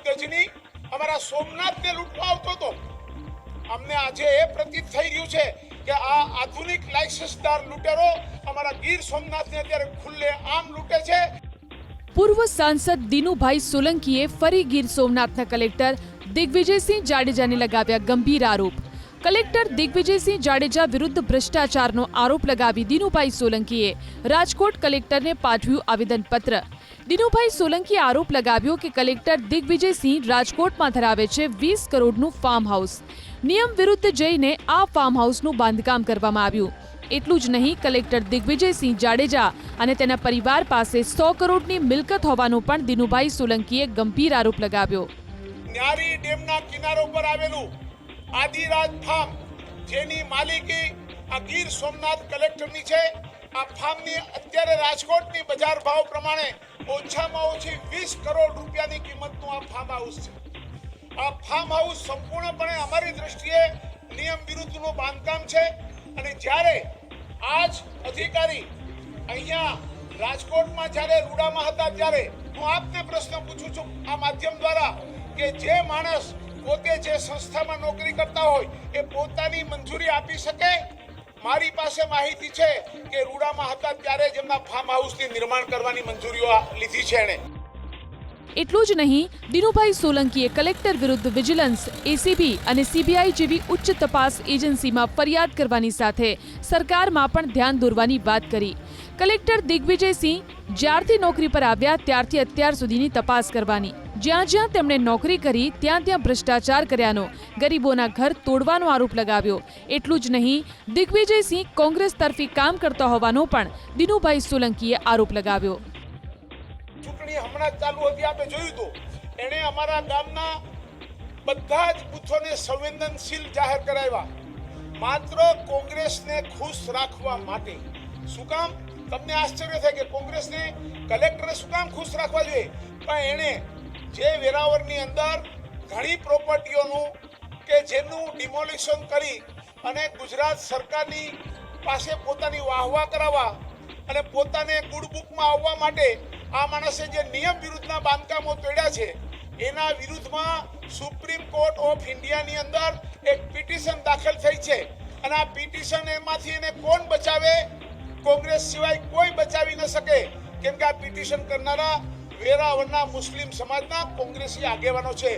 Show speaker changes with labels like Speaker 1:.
Speaker 1: ગજની અમારા સોમનાથને લૂંટવા આવતો હતો. અમને આજે એ પ્રતીત થઈ રહ્યું છે કે આ આધુનિક લાયસન્સદાર લૂંટેરો અમારા ગીર સોમનાથને અત્યારે ખુલ્લે આમ લૂંટે છે.
Speaker 2: પૂર્વ સાંસદ દિનુભાઈ સોલંકીએ ફરી ગીર સોમનાથના કલેક્ટર દિગ્વિજયસિંહ જાડેજાને લગાવ્યા ગંભીર આરોપ. કલેક્ટર દિગ્વિજયસિંહ જાડેજા વિરુદ્ધ ભ્રષ્ટાચારનો આરોપ લગાવી દિનુભાઈ સોલંકીએ રાજકોટ કલેક્ટરને પાઠવ્યું આવેદનપત્ર. દિનુભાઈ સોલંકીએ આરોપ લગાવ્યો કે કલેક્ટર દિગ્વિજયસિંહ રાજકોટમાં ધરાવે છે 20 કરોડનું ફાર્મ હાઉસ. નિયમ વિરુદ્ધ જઈને આ ફાર્મ હાઉસનું બાંધકામ કરવામાં આવ્યું. એટલું જ નહીં, કલેક્ટર દિગ્વિજયસિંહ જાડેજા અને તેના પરિવાર પાસે 100 કરોડની મિલકત હોવાનો પણ દિનુભાઈ સોલંકીએ ગંભીર આરોપ લગાવ્યો.
Speaker 1: ન્યારી ડેમના કિનારો પર આવેલું આદિરાજ ફાર્મ, જેની માલિકી આ ગીર સોમનાથ કલેક્ટરની છે, આ ફાર્મની અત્યારે રાજકોટની બજાર ભાવ પ્રમાણે ઓછામાં ઓછી 20 કરોડ રૂપિયાની કિંમતનું આ ફાર્મ હાઉસ છે. આ ફાર્મ હાઉસ સંપૂર્ણપણે અમારી દ્રષ્ટિએ નિયમ વિરુદ્ધનું બાંધકામ છે. અને જ્યારે આજ અધિકારી અહીંયા રાજકોટમાં જ્યારે રૂડામાં હતા ત્યારે હું આપને પ્રશ્ન પૂછું છું આ માધ્યમ દ્વારા કે જે માણસ પોતે જે સંસ્થામાં નોકરી કરતા હોય એ પોતાની મંજૂરી આપી શકે? મારી પાસે માહિતી છે કે રૂડામાં હતા ત્યારે જ એમના ફાર્મ હાઉસની નિર્માણ કરવાની મંજૂરીઓ લીધી છે એણે.
Speaker 2: એટલું જ નહીં, દિનુભાઈ સોલંકીએ કલેક્ટર વિરુદ્ધ વિજિલન્સ, એસીબી અને સીબીઆઈ જેવી ઉચ્ચ તપાસ એજન્સીમાં ફરિયાદ કરવાની સાથે સરકારમાં પણ ધ્યાન દોરવાની વાત કરી. કલેક્ટર દિગ્વિજયસિંહ જ્યારથી નોકરી પર આવ્યા ત્યારથી અત્યાર સુધીની તપાસ કરવાની. જ્યાં જ્યાં તેમણે નોકરી કરી ત્યાં ત્યાં ભ્રષ્ટાચાર કર્યાનો, ગરીબોના ઘર તોડવાનો આરોપ લગાવ્યો. એટલું જ નહીં, દિગ્વિજયસિંહ કોંગ્રેસ તરફી કામ કરતા હોવાનો પણ દિનુભાઈ સોલંકીએ આરોપ લગાવ્યો.
Speaker 1: ચૂંટણી હમણાં ચાલુ હતી, આપણે જોયું હતું. એણે અમારા ગામના બધા જ બૂથોને સંવેદનશીલ જાહેર કરાવ્યા, માત્ર કોંગ્રેસને ખુશ રાખવા માટે. શું કામ? તમને આશ્ચર્ય થાય કે કોંગ્રેસને કલેક્ટરે શું કામ ખુશ રાખવા જોઈએ? પણ એણે જે વેરાવળની અંદર ઘણી પ્રોપર્ટીઓનું કે જેનું ડિમોલિશન કરી અને ગુજરાત સરકારની પાસે પોતાની વાહવા કરાવવા અને પોતાને ગુડ બુકમાં આવવા માટે આ માણસે જે નિયમ વિરુદ્ધના બાંધકામો તોડ્યા છે એના વિરુદ્ધમાં સુપ્રીમ કોર્ટ ઓફ ઇન્ડિયાની અંદર એક પિટિશન દાખલ થઈ છે. અને આ પિટિશન એમાંથી એને કોણ બચાવે? કોંગ્રેસ સિવાય કોઈ બચાવી ન શકે, કેમ કે આ પિટિશન કરનારા વેરાવળના મુસ્લિમ સમાજના કોંગ્રેસી આગેવાનો છે.